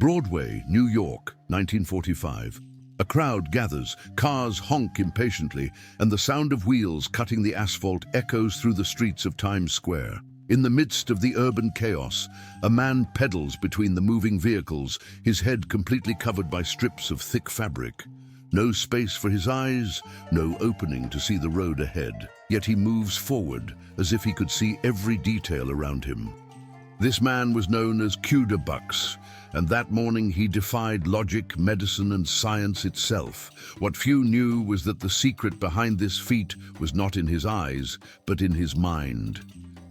Broadway, New York, 1945. A crowd gathers, cars honk impatiently, and the sound of wheels cutting the asphalt echoes through the streets of Times Square. In the midst of the urban chaos, a man pedals between the moving vehicles, his head completely covered by strips of thick fabric. No space for his eyes, no opening to see the road ahead. Yet he moves forward, as if he could see every detail around him. This man was known as Bux, and that morning he defied logic, medicine, and science itself. What few knew was that the secret behind this feat was not in his eyes, but in his mind.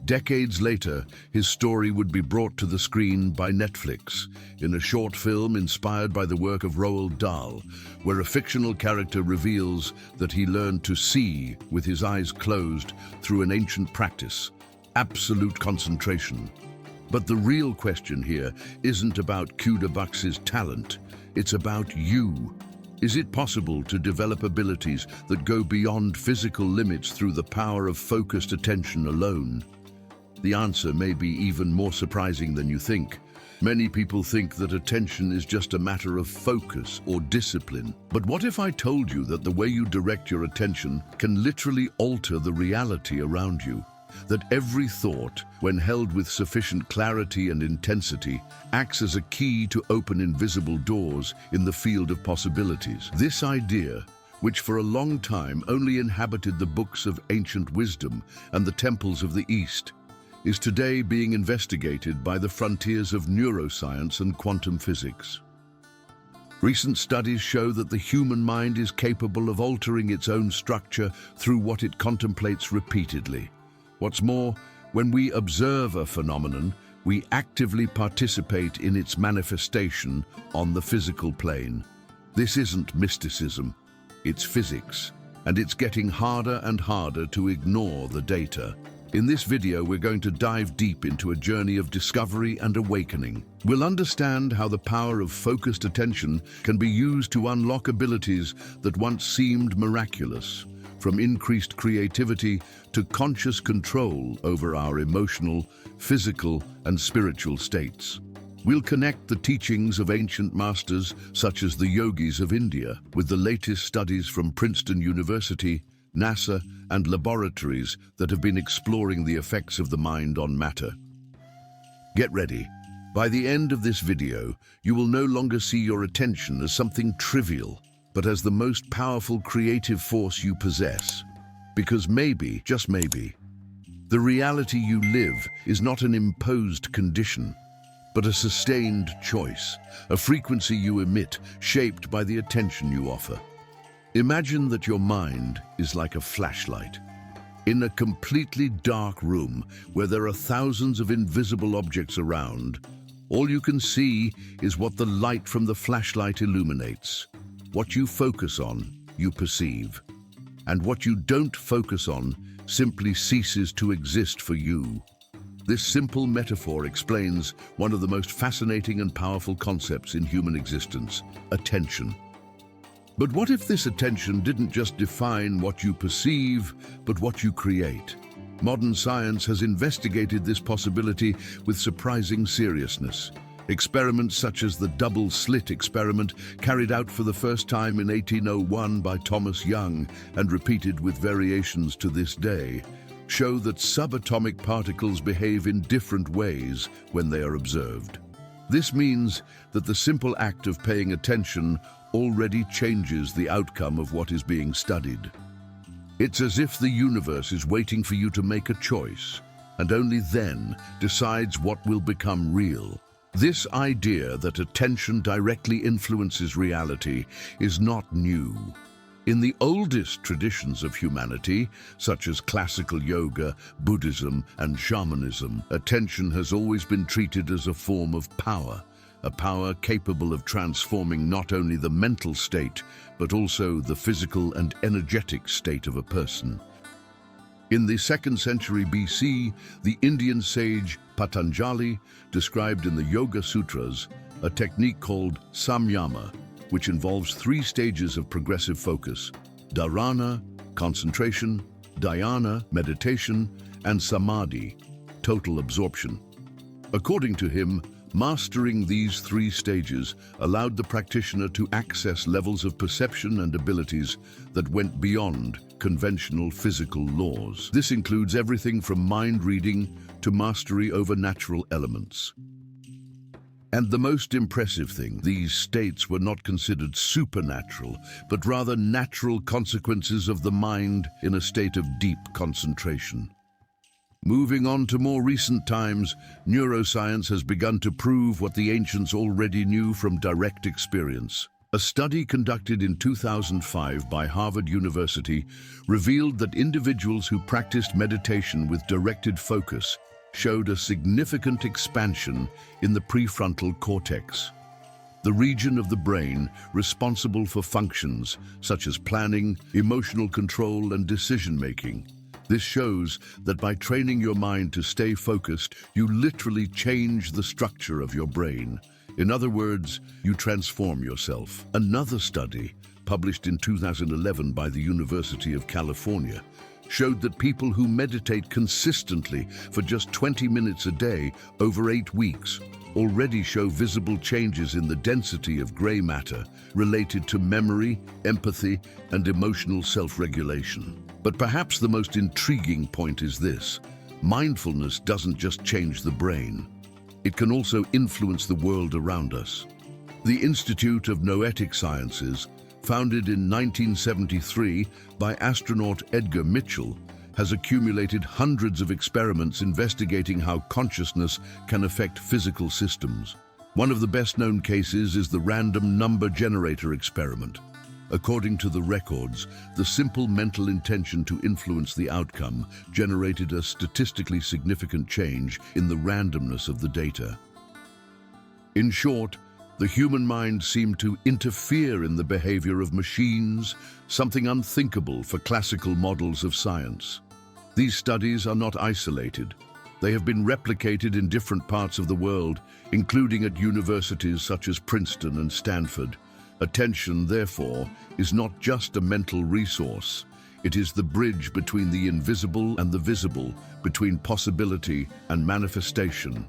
Decades later, his story would be brought to the screen by Netflix, in a short film inspired by the work of Roald Dahl, where a fictional character reveals that he learned to see with his eyes closed through an ancient practice, absolute concentration. But the real question here isn't about Bux's talent, it's about you. Is it possible to develop abilities that go beyond physical limits through the power of focused attention alone? The answer may be even more surprising than you think. Many people think that attention is just a matter of focus or discipline. But what if I told you that the way you direct your attention can literally alter the reality around you? That every thought, when held with sufficient clarity and intensity, acts as a key to open invisible doors in the field of possibilities. This idea, which for a long time only inhabited the books of ancient wisdom and the temples of the East, is today being investigated by the frontiers of neuroscience and quantum physics. Recent studies show that the human mind is capable of altering its own structure through what it contemplates repeatedly. What's more, when we observe a phenomenon, we actively participate in its manifestation on the physical plane. This isn't mysticism, it's physics, and it's getting harder and harder to ignore the data. In this video, we're going to dive deep into a journey of discovery and awakening. We'll understand how the power of focused attention can be used to unlock abilities that once seemed miraculous, from increased creativity to conscious control over our emotional, physical, and spiritual states. We'll connect the teachings of ancient masters, such as the yogis of India, with the latest studies from Princeton University, NASA, and laboratories that have been exploring the effects of the mind on matter. Get ready. By the end of this video, you will no longer see your attention as something trivial, but as the most powerful creative force you possess. Because maybe, just maybe, the reality you live is not an imposed condition, but a sustained choice, a frequency you emit shaped by the attention you offer. Imagine that your mind is like a flashlight. In a completely dark room where there are thousands of invisible objects around, all you can see is what the light from the flashlight illuminates. What you focus on, you perceive. And what you don't focus on simply ceases to exist for you. This simple metaphor explains one of the most fascinating and powerful concepts in human existence: attention. But what if this attention didn't just define what you perceive, but what you create? Modern science has investigated this possibility with surprising seriousness. Experiments such as the double-slit experiment, carried out for the first time in 1801 by Thomas Young and repeated with variations to this day, show that subatomic particles behave in different ways when they are observed. This means that the simple act of paying attention already changes the outcome of what is being studied. It's as if the universe is waiting for you to make a choice, and only then decides what will become real. This idea that attention directly influences reality is not new. In the oldest traditions of humanity, such as classical yoga, Buddhism, and shamanism, attention has always been treated as a form of power, a power capable of transforming not only the mental state, but also the physical and energetic state of a person. In the 2nd century BC, the Indian sage Patanjali described in the Yoga Sutras a technique called samyama, which involves 3 stages of progressive focus: dharana, concentration; dhyana, meditation; and samadhi, total absorption. According to him, Mastering these three stages allowed the practitioner to access levels of perception and abilities that went beyond conventional physical laws. This includes everything from mind reading to mastery over natural elements. And the most impressive thing, these states were not considered supernatural, but rather natural consequences of the mind in a state of deep concentration. Moving on to more recent times, neuroscience has begun to prove what the ancients already knew from direct experience. A study conducted in 2005 by Harvard University revealed that individuals who practiced meditation with directed focus showed a significant expansion in the prefrontal cortex, the region of the brain responsible for functions such as planning, emotional control, and decision-making. This shows that by training your mind to stay focused, you literally change the structure of your brain. In other words, you transform yourself. Another study, published in 2011 by the University of California, showed that people who meditate consistently for just 20 minutes a day over 8 weeks already show visible changes in the density of gray matter related to memory, empathy, and emotional self-regulation. But perhaps the most intriguing point is this: mindfulness doesn't just change the brain. It can also influence the world around us. The Institute of Noetic Sciences, founded in 1973 by astronaut Edgar Mitchell, has accumulated hundreds of experiments investigating how consciousness can affect physical systems. One of the best-known cases is the random number generator experiment. According to the records, the simple mental intention to influence the outcome generated a statistically significant change in the randomness of the data. In short, the human mind seemed to interfere in the behavior of machines, something unthinkable for classical models of science. These studies are not isolated. They have been replicated in different parts of the world, including at universities such as Princeton and Stanford. Attention, therefore, is not just a mental resource. It is the bridge between the invisible and the visible, between possibility and manifestation.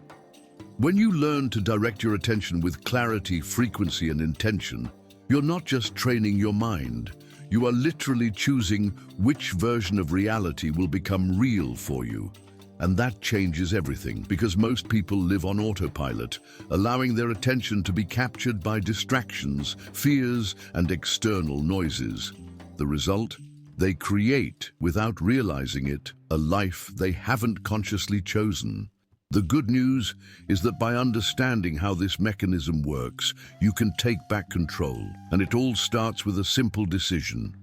When you learn to direct your attention with clarity, frequency, and intention, you're not just training your mind. You are literally choosing which version of reality will become real for you. And that changes everything, because most people live on autopilot, allowing their attention to be captured by distractions, fears, and external noises. The result? They create, without realizing it, a life they haven't consciously chosen. The good news is that by understanding how this mechanism works, you can take back control, and it all starts with a simple decision.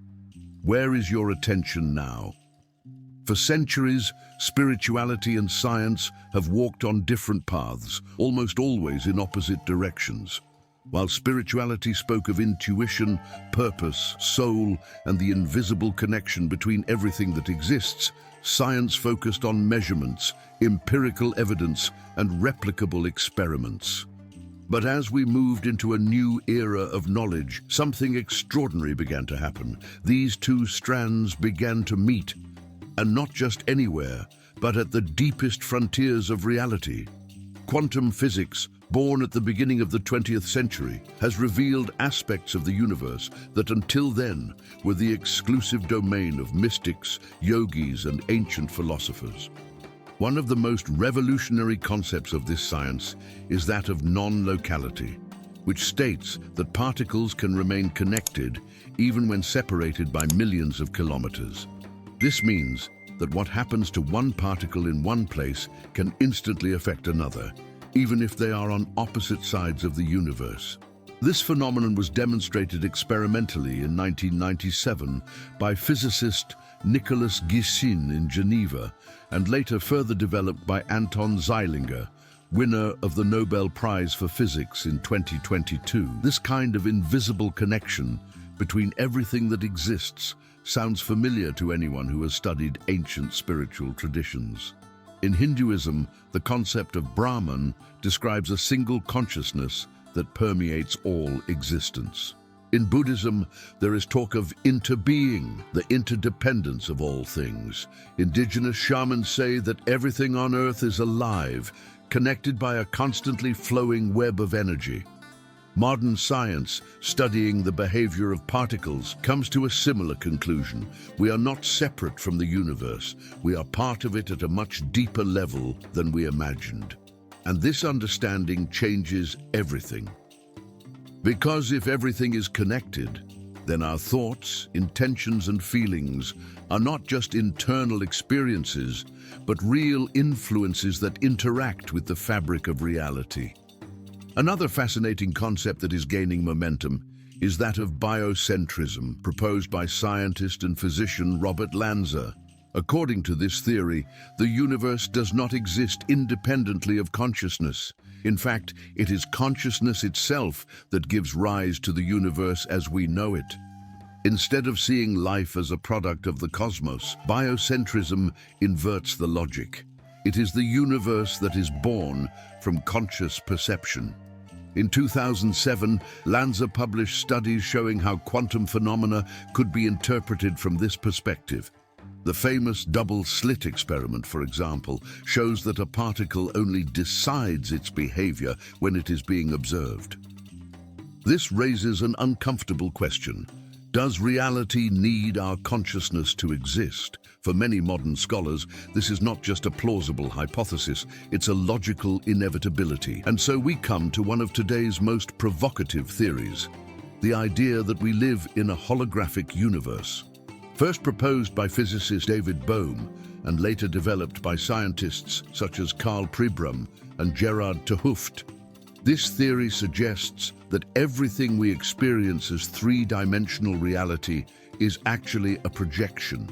Where is your attention now? For centuries, spirituality and science have walked on different paths, almost always in opposite directions. While spirituality spoke of intuition, purpose, soul, and the invisible connection between everything that exists, science focused on measurements, empirical evidence, and replicable experiments. But as we moved into a new era of knowledge, something extraordinary began to happen. These two strands began to meet, and not just anywhere, but at the deepest frontiers of reality. Quantum physics, born at the beginning of the 20th century, has revealed aspects of the universe that until then were the exclusive domain of mystics, yogis, and ancient philosophers. One of the most revolutionary concepts of this science is that of non-locality, which states that particles can remain connected even when separated by millions of kilometers. This means that what happens to one particle in one place can instantly affect another, even if they are on opposite sides of the universe. This phenomenon was demonstrated experimentally in 1997 by physicist Nicolas Guissin in Geneva, and later further developed by Anton Zeilinger, winner of the Nobel Prize for Physics in 2022. This kind of invisible connection between everything that exists sounds familiar to anyone who has studied ancient spiritual traditions. In Hinduism, the concept of Brahman describes a single consciousness that permeates all existence. In Buddhism, there is talk of interbeing, the interdependence of all things. Indigenous shamans say that everything on earth is alive, connected by a constantly flowing web of energy. Modern science, studying the behavior of particles, comes to a similar conclusion. We are not separate from the universe. We are part of it at a much deeper level than we imagined. And this understanding changes everything. Because if everything is connected, then our thoughts, intentions, and feelings are not just internal experiences, but real influences that interact with the fabric of reality. Another fascinating concept that is gaining momentum is that of biocentrism, proposed by scientist and physician Robert Lanza. According to this theory, the universe does not exist independently of consciousness. In fact, it is consciousness itself that gives rise to the universe as we know it. Instead of seeing life as a product of the cosmos, biocentrism inverts the logic. It is the universe that is born from conscious perception. In 2007, Lanza published studies showing how quantum phenomena could be interpreted from this perspective. The famous double-slit experiment, for example, shows that a particle only decides its behavior when it is being observed. This raises an uncomfortable question. Does reality need our consciousness to exist? For many modern scholars, this is not just a plausible hypothesis, it's a logical inevitability. And so we come to one of today's most provocative theories, the idea that we live in a holographic universe. First proposed by physicist David Bohm and later developed by scientists such as Karl Pribram and Gerard 't Hooft, this theory suggests that everything we experience as three-dimensional reality is actually a projection,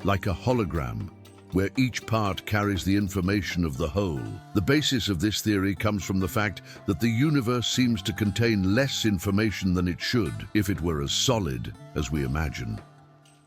like a hologram, where each part carries the information of the whole. The basis of this theory comes from the fact that the universe seems to contain less information than it should if it were as solid as we imagine.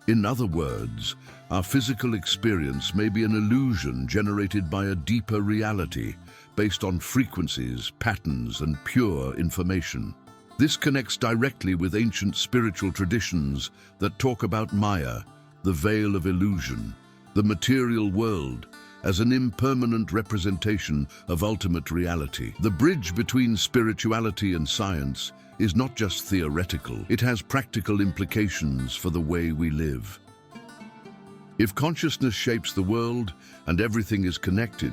In other words, our physical experience may be an illusion generated by a deeper reality based on frequencies, patterns, and pure information. This connects directly with ancient spiritual traditions that talk about Maya, the veil of illusion, the material world, as an impermanent representation of ultimate reality. The bridge between spirituality and science is not just theoretical, it has practical implications for the way we live. If consciousness shapes the world and everything is connected,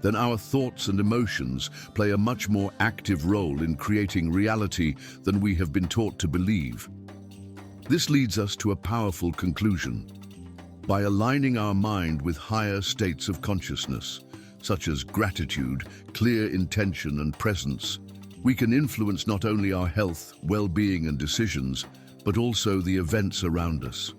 then our thoughts and emotions play a much more active role in creating reality than we have been taught to believe. This leads us to a powerful conclusion. By aligning our mind with higher states of consciousness, such as gratitude, clear intention, and presence, we can influence not only our health, well-being, and decisions, but also the events around us.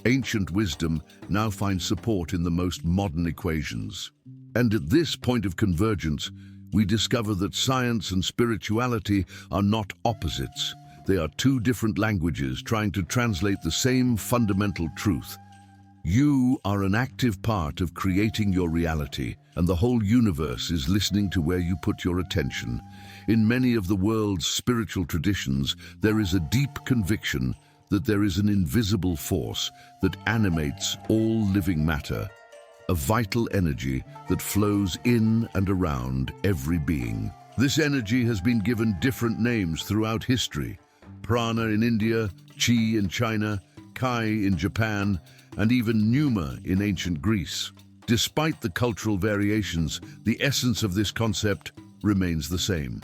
Ancient wisdom now finds support in the most modern equations. And at this point of convergence, we discover that science and spirituality are not opposites. They are two different languages trying to translate the same fundamental truth. You are an active part of creating your reality, and the whole universe is listening to where you put your attention. In many of the world's spiritual traditions, there is a deep conviction that there is an invisible force that animates all living matter, a vital energy that flows in and around every being. This energy has been given different names throughout history: prana in India, chi in China, kai in Japan, and even pneuma in ancient Greece. Despite the cultural variations, the essence of this concept remains the same.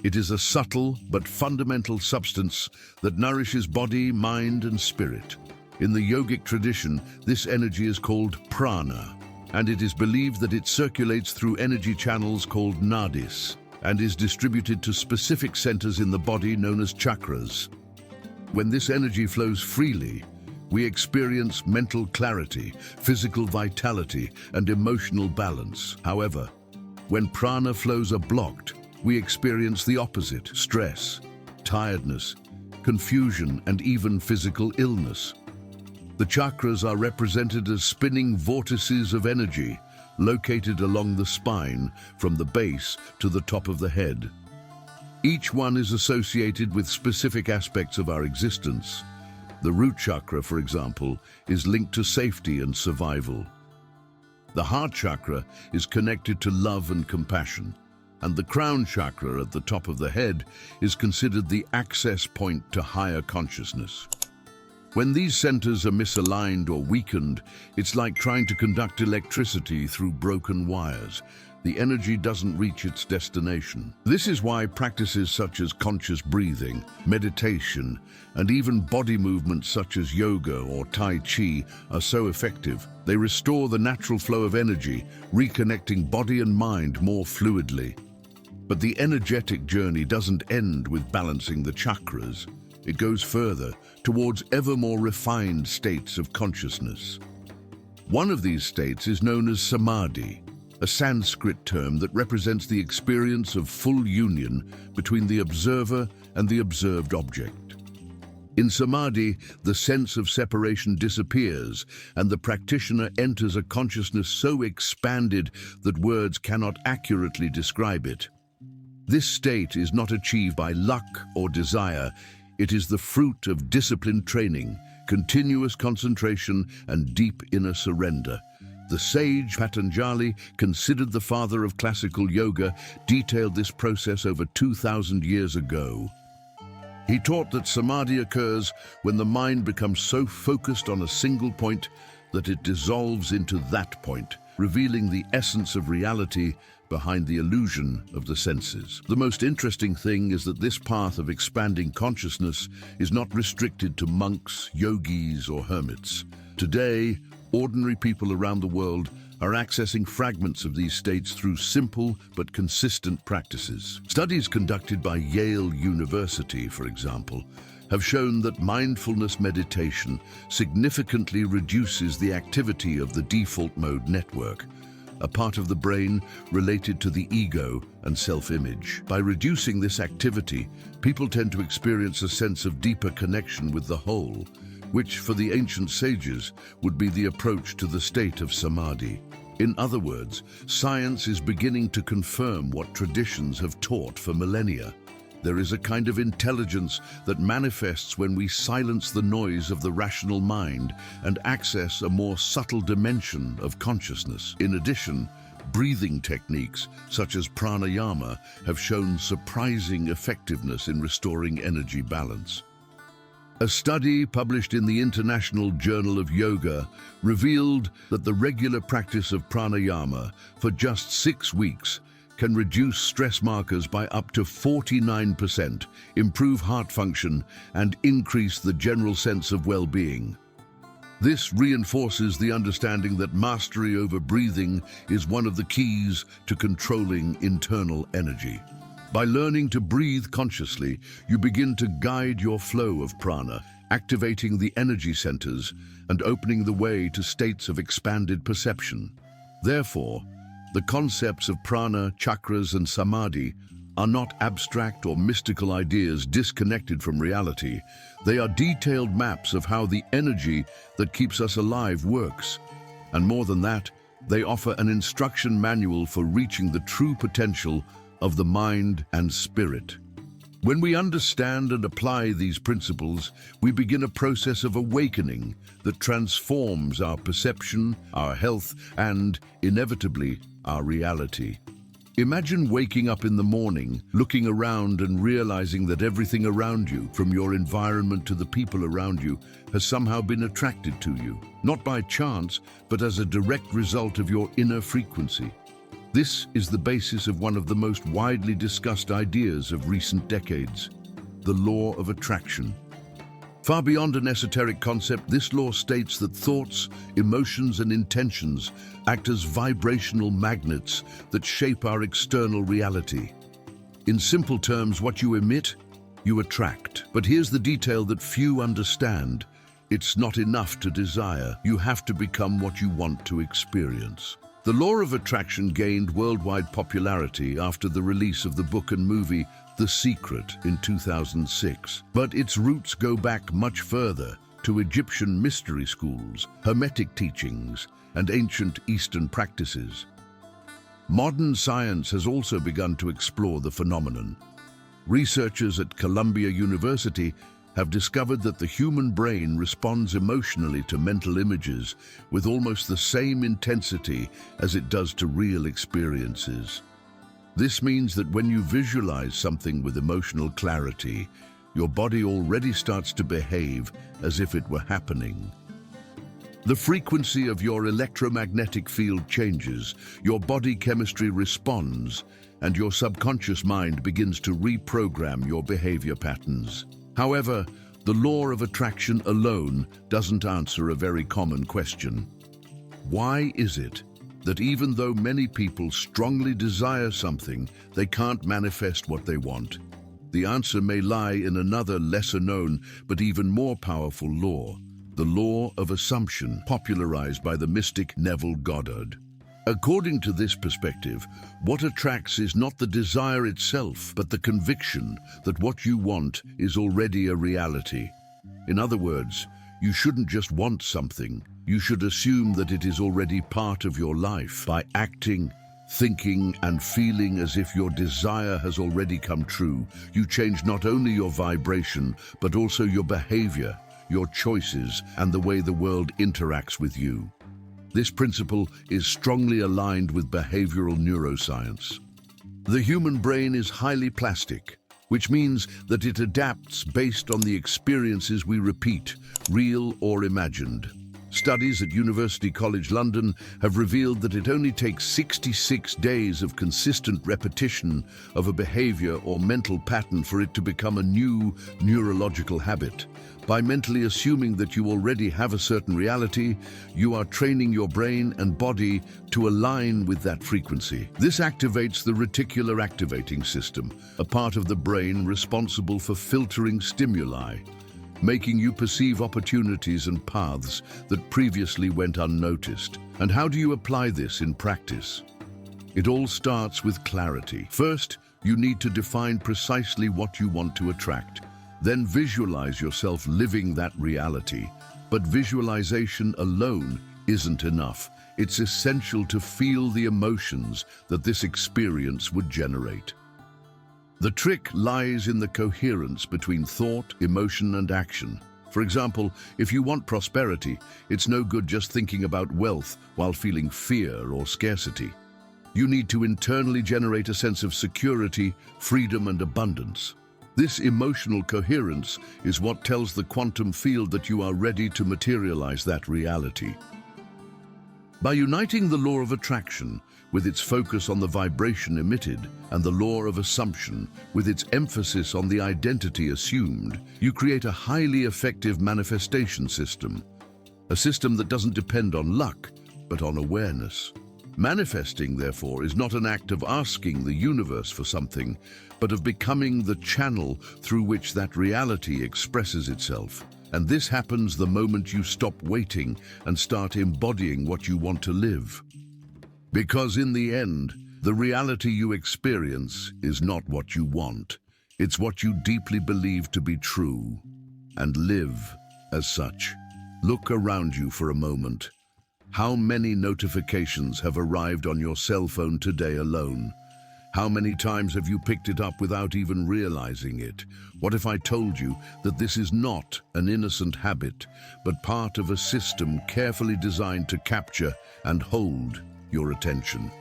It is a subtle but fundamental substance that nourishes body, mind, and spirit. In the yogic tradition, this energy is called prana, and it is believed that it circulates through energy channels called nadis and is distributed to specific centers in the body known as chakras. When this energy flows freely, we experience mental clarity, physical vitality, and emotional balance. However, when prana flows are blocked, we experience the opposite: stress, tiredness, confusion, and even physical illness. The chakras are represented as spinning vortices of energy located along the spine from the base to the top of the head. Each one is associated with specific aspects of our existence. The root chakra, for example, is linked to safety and survival. The heart chakra is connected to love and compassion, and the crown chakra at the top of the head is considered the access point to higher consciousness. When these centers are misaligned or weakened, it's like trying to conduct electricity through broken wires. The energy doesn't reach its destination. This is why practices such as conscious breathing, meditation, and even body movements such as yoga or Tai Chi are so effective. They restore the natural flow of energy, reconnecting body and mind more fluidly. But the energetic journey doesn't end with balancing the chakras. It goes further, towards ever more refined states of consciousness. One of these states is known as samadhi, a Sanskrit term that represents the experience of full union between the observer and the observed object. In samadhi, the sense of separation disappears, and the practitioner enters a consciousness so expanded that words cannot accurately describe it. This state is not achieved by luck or desire. It is the fruit of disciplined training, continuous concentration, and deep inner surrender. The sage Patanjali, considered the father of classical yoga, detailed this process over 2,000 years ago. He taught that samadhi occurs when the mind becomes so focused on a single point that it dissolves into that point, revealing the essence of reality behind the illusion of the senses. The most interesting thing is that this path of expanding consciousness is not restricted to monks, yogis, or hermits. Today, ordinary people around the world are accessing fragments of these states through simple but consistent practices. Studies conducted by Yale University, for example, have shown that mindfulness meditation significantly reduces the activity of the default mode network, a part of the brain related to the ego and self-image. By reducing this activity, people tend to experience a sense of deeper connection with the whole, which for the ancient sages would be the approach to the state of samadhi. In other words, science is beginning to confirm what traditions have taught for millennia. There is a kind of intelligence that manifests when we silence the noise of the rational mind and access a more subtle dimension of consciousness. In addition, breathing techniques such as pranayama have shown surprising effectiveness in restoring energy balance. A study published in the International Journal of Yoga revealed that the regular practice of pranayama for just 6 weeks can reduce stress markers by up to 49%, improve heart function, and increase the general sense of well-being. This reinforces the understanding that mastery over breathing is one of the keys to controlling internal energy. By learning to breathe consciously, you begin to guide your flow of prana, activating the energy centers and opening the way to states of expanded perception. Therefore, the concepts of prana, chakras, and samadhi are not abstract or mystical ideas disconnected from reality. They are detailed maps of how the energy that keeps us alive works. And more than that, they offer an instruction manual for reaching the true potential of the mind and spirit. When we understand and apply these principles, we begin a process of awakening that transforms our perception, our health, and, inevitably, our reality. Imagine waking up in the morning, looking around and realizing that everything around you, from your environment to the people around you, has somehow been attracted to you, not by chance, but as a direct result of your inner frequency. This is the basis of one of the most widely discussed ideas of recent decades, the law of attraction. Far beyond an esoteric concept, this law states that thoughts, emotions, and intentions act as vibrational magnets that shape our external reality. In simple terms, what you emit, you attract. But here's the detail that few understand. It's not enough to desire. You have to become what you want to experience. The law of attraction gained worldwide popularity after the release of the book and movie The Secret in 2006. But its roots go back much further, to Egyptian mystery schools, Hermetic teachings, and ancient Eastern practices. Modern science has also begun to explore the phenomenon. Researchers at Columbia University have discovered that the human brain responds emotionally to mental images with almost the same intensity as it does to real experiences. This means that when you visualize something with emotional clarity, your body already starts to behave as if it were happening. The frequency of your electromagnetic field changes, your body chemistry responds, and your subconscious mind begins to reprogram your behavior patterns. However, the law of attraction alone doesn't answer a very common question. Why is it that even though many people strongly desire something, they can't manifest what they want? The answer may lie in another lesser-known but even more powerful law, the law of assumption, popularized by the mystic Neville Goddard. According to this perspective, what attracts is not the desire itself, but the conviction that what you want is already a reality. In other words, you shouldn't just want something, you should assume that it is already part of your life. By acting, thinking, and feeling as if your desire has already come true, you change not only your vibration, but also your behavior, your choices, and the way the world interacts with you. This principle is strongly aligned with behavioral neuroscience. The human brain is highly plastic, which means that it adapts based on the experiences we repeat, real or imagined. Studies at University College London have revealed that it only takes 66 days of consistent repetition of a behavior or mental pattern for it to become a new neurological habit. By mentally assuming that you already have a certain reality, you are training your brain and body to align with that frequency. This activates the reticular activating system, a part of the brain responsible for filtering stimuli, making you perceive opportunities and paths that previously went unnoticed. And how do you apply this in practice? It all starts with clarity. First, you need to define precisely what you want to attract. Then visualize yourself living that reality. But visualization alone isn't enough. It's essential to feel the emotions that this experience would generate. The trick lies in the coherence between thought, emotion, and action. For example, if you want prosperity, it's no good just thinking about wealth while feeling fear or scarcity. You need to internally generate a sense of security, freedom, and abundance. This emotional coherence is what tells the quantum field that you are ready to materialize that reality. By uniting the law of attraction with its focus on the vibration emitted and the law of assumption with its emphasis on the identity assumed, you create a highly effective manifestation system. A system that doesn't depend on luck, but on awareness. Manifesting, therefore, is not an act of asking the universe for something, but of becoming the channel through which that reality expresses itself. And this happens the moment you stop waiting and start embodying what you want to live. Because in the end, the reality you experience is not what you want. It's what you deeply believe to be true, and live as such. Look around you for a moment. How many notifications have arrived on your cell phone today alone? How many times have you picked it up without even realizing it? What if I told you that this is not an innocent habit, but part of a system carefully designed to capture and hold your attention?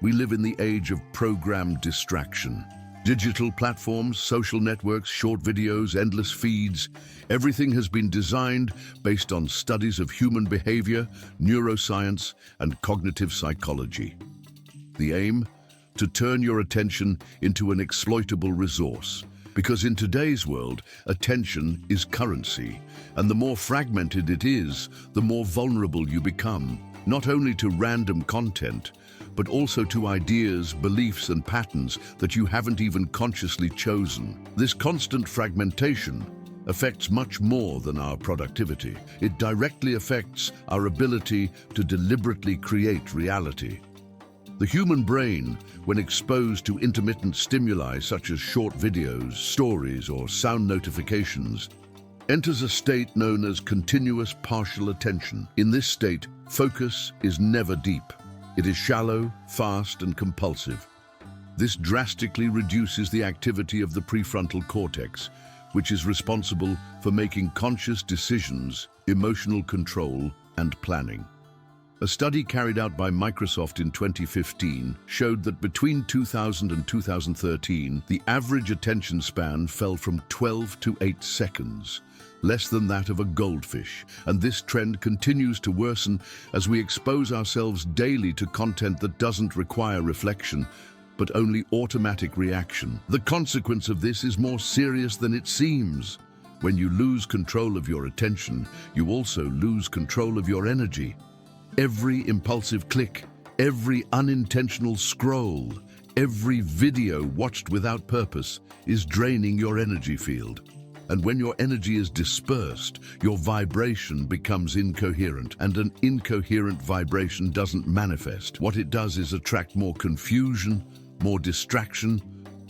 We live in the age of programmed distraction. Digital platforms, social networks, short videos, endless feeds, everything has been designed based on studies of human behavior, neuroscience, and cognitive psychology. The aim? To turn your attention into an exploitable resource. Because in today's world, attention is currency, and the more fragmented it is, the more vulnerable you become, not only to random content, but also to ideas, beliefs, and patterns that you haven't even consciously chosen. This constant fragmentation affects much more than our productivity. It directly affects our ability to deliberately create reality. The human brain, when exposed to intermittent stimuli such as short videos, stories, or sound notifications, enters a state known as continuous partial attention. In this state, focus is never deep. It is shallow, fast, and compulsive. This drastically reduces the activity of the prefrontal cortex, which is responsible for making conscious decisions, emotional control, and planning. A study carried out by Microsoft in 2015 showed that between 2000 and 2013, the average attention span fell from 12 to 8 seconds, less than that of a goldfish, and this trend continues to worsen as we expose ourselves daily to content that doesn't require reflection, but only automatic reaction. The consequence of this is more serious than it seems. When you lose control of your attention, you also lose control of your energy. Every impulsive click, every unintentional scroll, every video watched without purpose is draining your energy field. And when your energy is dispersed, your vibration becomes incoherent, and an incoherent vibration doesn't manifest. What it does is attract more confusion, more distraction,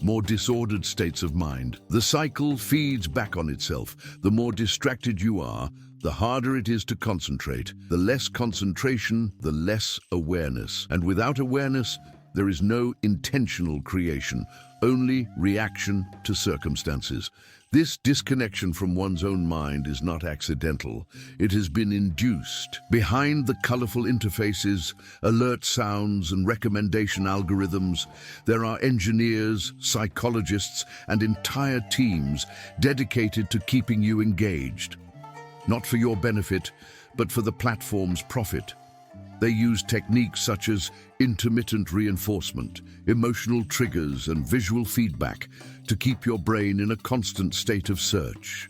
more disordered states of mind. The cycle feeds back on itself. The more distracted you are, the harder it is to concentrate. The less concentration, the less awareness. And without awareness, there is no intentional creation, only reaction to circumstances. This disconnection from one's own mind is not accidental. It has been induced. Behind the colorful interfaces, alert sounds, and recommendation algorithms, there are engineers, psychologists, and entire teams dedicated to keeping you engaged. Not for your benefit, but for the platform's profit. They use techniques such as intermittent reinforcement, emotional triggers, and visual feedback to keep your brain in a constant state of search.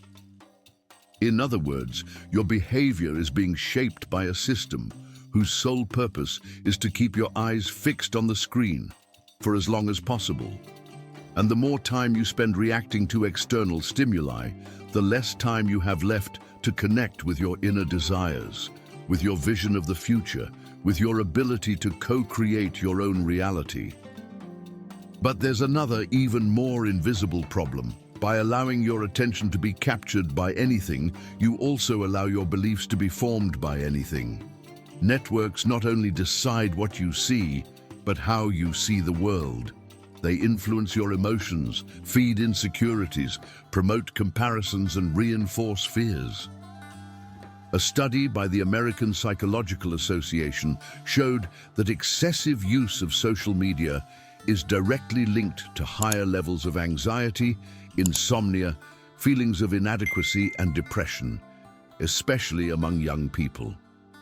In other words, your behavior is being shaped by a system whose sole purpose is to keep your eyes fixed on the screen for as long as possible. And the more time you spend reacting to external stimuli, the less time you have left to connect with your inner desires, with your vision of the future, with your ability to co-create your own reality. But there's another, even more invisible problem. By allowing your attention to be captured by anything, you also allow your beliefs to be formed by anything. Networks not only decide what you see, but how you see the world. They influence your emotions, feed insecurities, promote comparisons, and reinforce fears. A study by the American Psychological Association showed that excessive use of social media is directly linked to higher levels of anxiety, insomnia, feelings of inadequacy, and depression, especially among young people.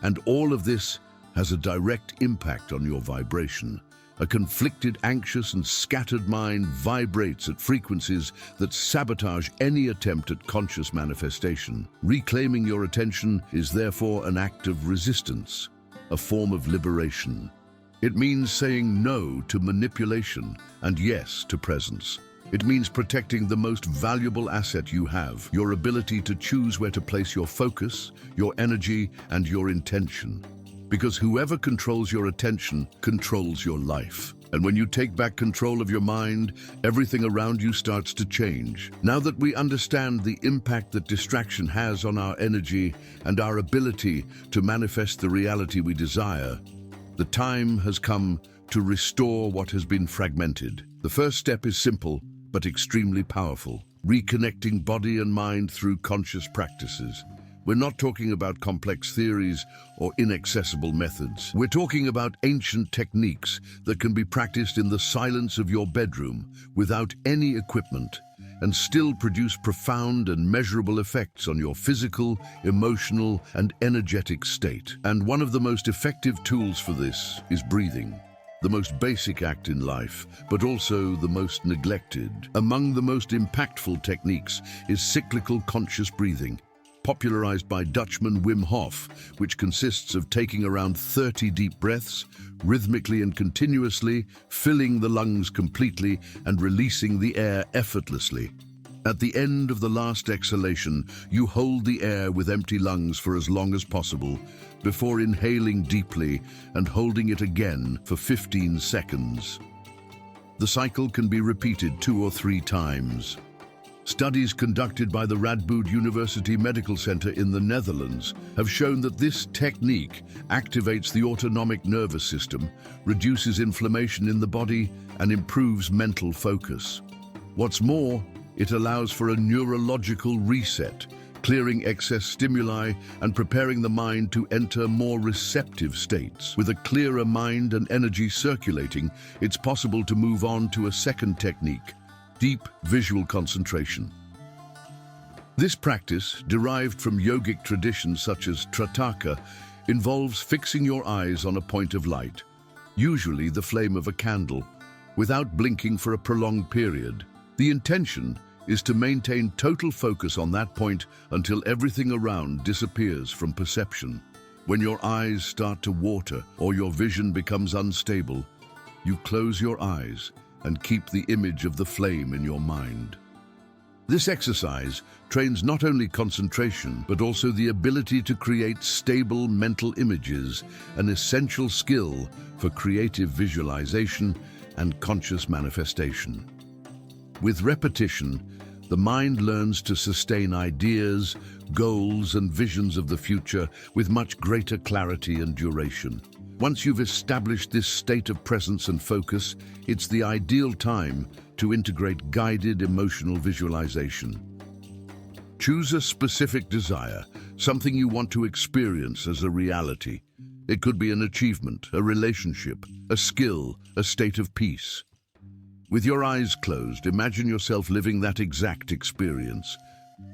And all of this has a direct impact on your vibration. A conflicted, anxious, and scattered mind vibrates at frequencies that sabotage any attempt at conscious manifestation. Reclaiming your attention is therefore an act of resistance, a form of liberation. It means saying no to manipulation and yes to presence. It means protecting the most valuable asset you have, your ability to choose where to place your focus, your energy, and your intention. Because whoever controls your attention controls your life. And when you take back control of your mind, everything around you starts to change. Now that we understand the impact that distraction has on our energy and our ability to manifest the reality we desire, the time has come to restore what has been fragmented. The first step is simple, but extremely powerful. Reconnecting body and mind through conscious practices. We're not talking about complex theories or inaccessible methods. We're talking about ancient techniques that can be practiced in the silence of your bedroom without any equipment and still produce profound and measurable effects on your physical, emotional, and energetic state. And one of the most effective tools for this is breathing. The most basic act in life, but also the most neglected. Among the most impactful techniques is cyclical conscious breathing, popularized by Dutchman Wim Hof, which consists of taking around 30 deep breaths, rhythmically and continuously, filling the lungs completely and releasing the air effortlessly. At the end of the last exhalation, you hold the air with empty lungs for as long as possible, before inhaling deeply and holding it again for 15 seconds. The cycle can be repeated 2 or 3 times. Studies conducted by the Radboud University Medical Center in the Netherlands have shown that this technique activates the autonomic nervous system, reduces inflammation in the body, and improves mental focus. What's more, It allows for a neurological reset, clearing excess stimuli and preparing the mind to enter more receptive states. With a clearer mind and energy circulating, it's possible to move on to a second technique, deep visual concentration. This practice, derived from yogic traditions such as Trataka, involves fixing your eyes on a point of light, usually the flame of a candle, without blinking for a prolonged period. The intention is to maintain total focus on that point until everything around disappears from perception. When your eyes start to water or your vision becomes unstable, you close your eyes and keep the image of the flame in your mind. This exercise trains not only concentration, but also the ability to create stable mental images, an essential skill for creative visualization and conscious manifestation. With repetition, the mind learns to sustain ideas, goals, and visions of the future with much greater clarity and duration. Once you've established this state of presence and focus, it's the ideal time to integrate guided emotional visualization. Choose a specific desire, something you want to experience as a reality. It could be an achievement, a relationship, a skill, a state of peace. With your eyes closed, imagine yourself living that exact experience.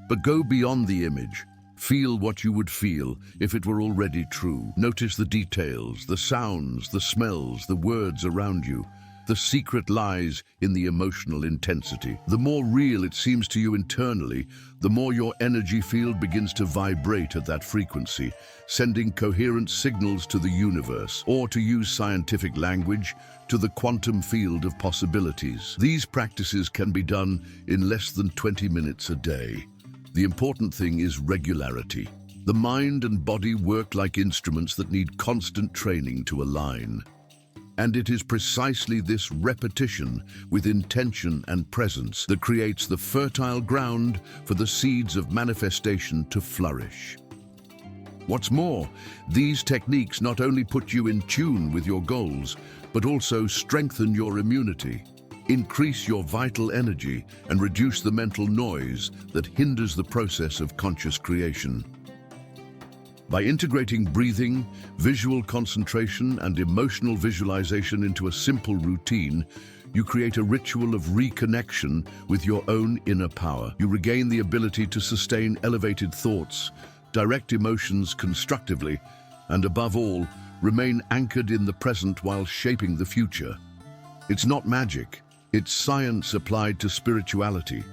But go beyond the image. Feel what you would feel if it were already true. Notice the details, the sounds, the smells, the words around you. The secret lies in the emotional intensity. The more real it seems to you internally, the more your energy field begins to vibrate at that frequency, sending coherent signals to the universe, or to use scientific language, to the quantum field of possibilities. These practices can be done in less than 20 minutes a day. The important thing is regularity. The mind and body work like instruments that need constant training to align. And it is precisely this repetition with intention and presence that creates the fertile ground for the seeds of manifestation to flourish. What's more, these techniques not only put you in tune with your goals, but also strengthen your immunity, increase your vital energy, and reduce the mental noise that hinders the process of conscious creation. By integrating breathing, visual concentration, and emotional visualization into a simple routine, you create a ritual of reconnection with your own inner power. You regain the ability to sustain elevated thoughts, direct emotions constructively, and above all, remain anchored in the present while shaping the future. It's not magic, it's science applied to spirituality.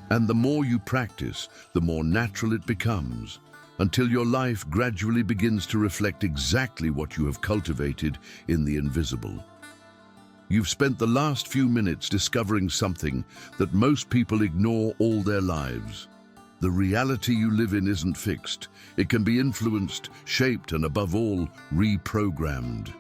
And the more you practice, the more natural it becomes, until your life gradually begins to reflect exactly what you have cultivated in the invisible. You've spent the last few minutes discovering something that most people ignore all their lives. The reality you live in isn't fixed. It can be influenced, shaped, and above all, reprogrammed.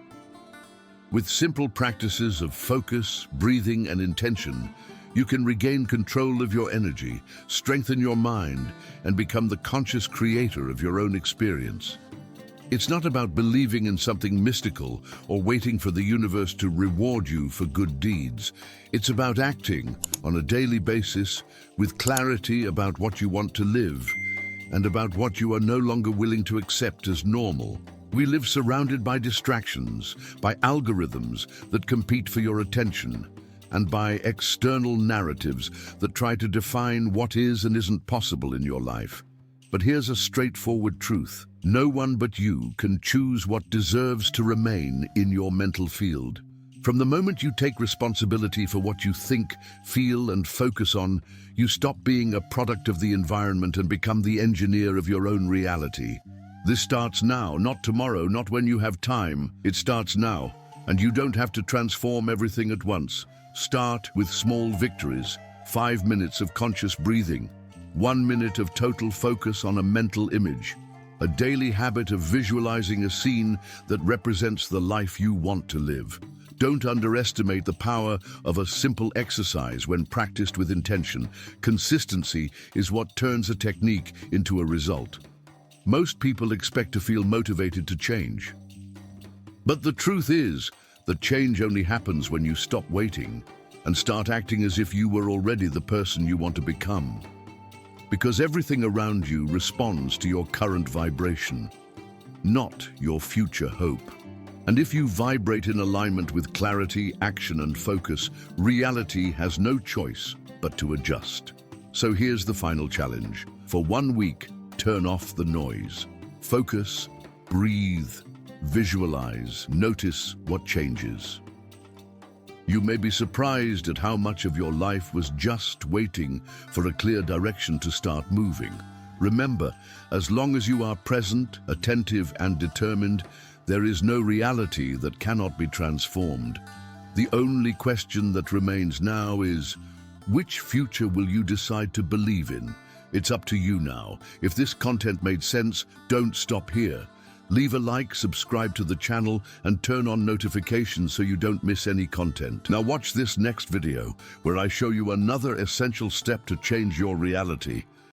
With simple practices of focus, breathing, and intention, you can regain control of your energy, strengthen your mind, and become the conscious creator of your own experience. It's not about believing in something mystical or waiting for the universe to reward you for good deeds. It's about acting on a daily basis with clarity about what you want to live and about what you are no longer willing to accept as normal. We live surrounded by distractions, by algorithms that compete for your attention, and by external narratives that try to define what is and isn't possible in your life. But here's a straightforward truth. No one but you can choose what deserves to remain in your mental field. From the moment you take responsibility for what you think, feel, and focus on, you stop being a product of the environment and become the engineer of your own reality. This starts now, not tomorrow, not when you have time. It starts now, and you don't have to transform everything at once. Start with small victories, 5 minutes of conscious breathing, 1 minute of total focus on a mental image, a daily habit of visualizing a scene that represents the life you want to live. Don't underestimate the power of a simple exercise when practiced with intention. Consistency is what turns a technique into a result. Most people expect to feel motivated to change. But the truth is that change only happens when you stop waiting and start acting as if you were already the person you want to become. Because everything around you responds to your current vibration, not your future hope. And if you vibrate in alignment with clarity, action, and focus, reality has no choice but to adjust. So here's the final challenge. For 1 week, turn off the noise. Focus, breathe, visualize, notice what changes. You may be surprised at how much of your life was just waiting for a clear direction to start moving. Remember, as long as you are present, attentive, and determined, there is no reality that cannot be transformed. The only question that remains now is, which future will you decide to believe in? It's up to you now. If this content made sense, don't stop here. Leave a like, subscribe to the channel, and turn on notifications so you don't miss any content. Now watch this next video, where I show you another essential step to change your reality.